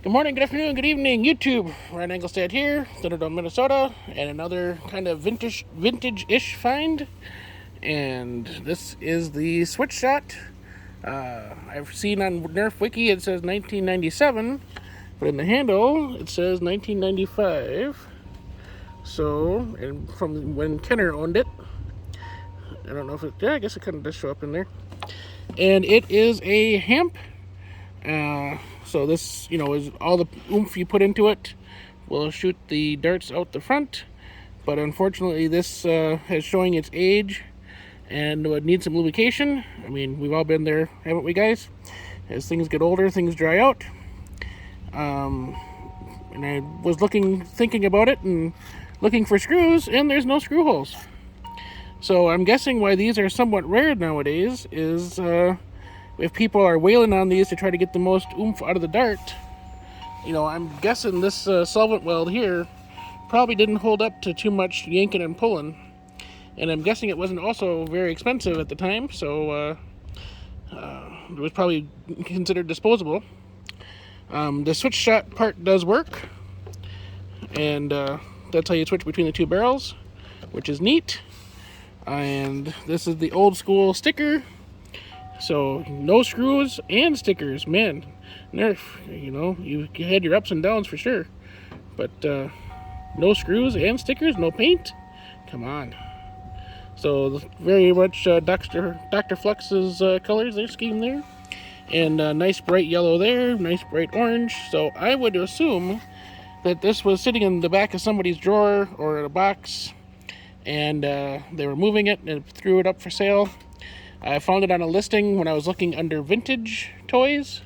Good morning, good afternoon, good evening, YouTube. Ryan Engelstad here, Thunderdome, Minnesota, and another kind of vintage-ish find. And this is the switch shot. I've seen on Nerf Wiki it says 1997, but in the handle it says 1995. So, and from when Kenner owned it. I don't know if it, yeah, I guess it kind of does show up in there. And it is a Hamp. So this, is all the oomph you put into it will shoot the darts out the front. But unfortunately, this is showing its age and would need some lubrication. I mean, we've all been there, haven't we, guys? As things get older, things dry out. And I was thinking about it and looking for screws, and there's no screw holes. So I'm guessing why these are somewhat rare nowadays is if people are whaling on these to try to get the most oomph out of the dart. I'm guessing this solvent weld here probably didn't hold up to too much yanking and pulling. And I'm guessing it wasn't also very expensive at the time, so it was probably considered disposable. The switch shot part does work, and that's how you switch between the two barrels, which is neat. And this is the old school sticker, so no screws and stickers. Man, Nerf, you had your ups and downs for sure, but no screws and stickers, no paint. Come on. So very much Dr. Flux's colors, their scheme there, and nice bright yellow there, nice bright orange. So I would assume that this was sitting in the back of somebody's drawer or in a box, and they were moving it and threw it up for sale. I found it on a listing when I was looking under vintage toys.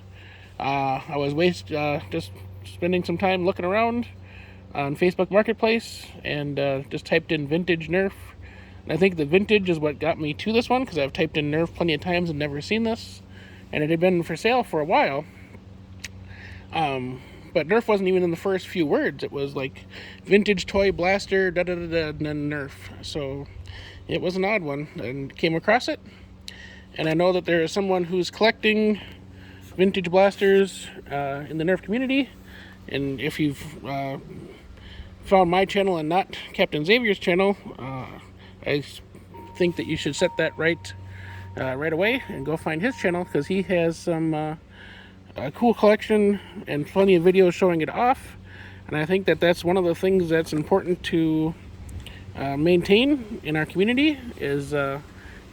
I was just spending some time looking around on Facebook Marketplace, and just typed in vintage Nerf. And I think the vintage is what got me to this one, because I've typed in Nerf plenty of times and never seen this. And it had been for sale for a while. But Nerf wasn't even in the first few words. It was like vintage toy blaster, da-da-da-da, and then Nerf. So it was an odd one, and came across it. And I know that there is someone who's collecting vintage blasters in the Nerf community. And if you've found my channel and not Captain Xavier's channel, I think that you should set that right away and go find his channel, because he has some a cool collection and plenty of videos showing it off. And I think that that's one of the things that's important to maintain in our community is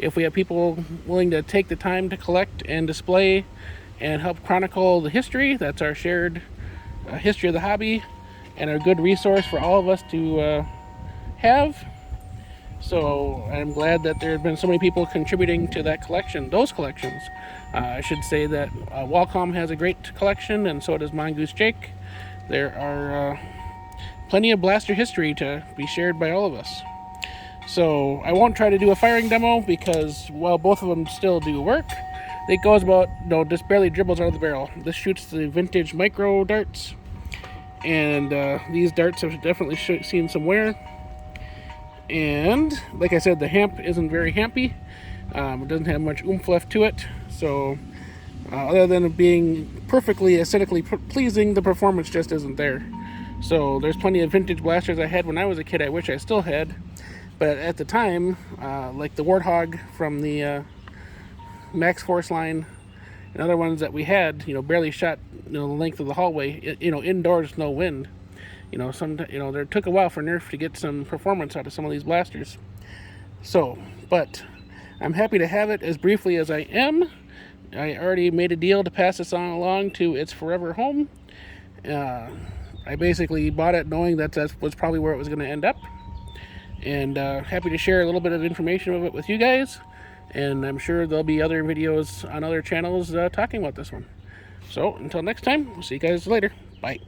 if we have people willing to take the time to collect and display and help chronicle the history. That's our shared history of the hobby and a good resource for all of us to have. So I'm glad that there have been so many people contributing to that collection, those collections. I should say that Wacom has a great collection, and so does Mongoose Jake. There are plenty of blaster history to be shared by all of us. So I won't try to do a firing demo, because while both of them still do work, it goes about, just barely dribbles out of the barrel. This shoots the vintage micro darts, and these darts have definitely seen some wear. And like I said, the Hamp isn't very hampy. It doesn't have much oomph left to it. So other than it being perfectly aesthetically pleasing, the performance just isn't there. So there's plenty of vintage blasters I had when I was a kid I wish I still had. But at the time, like the Warthog from the Max Force line and other ones that we had, barely shot the length of the hallway, indoors, no wind. There took a while for Nerf to get some performance out of some of these blasters. So, but I'm happy to have it as briefly as I am. I already made a deal to pass this on along to its forever home. I basically bought it knowing that was probably where it was going to end up. And happy to share a little bit of information of it with you guys. And I'm sure there'll be other videos on other channels talking about this one. So, until next time, we'll see you guys later. Bye.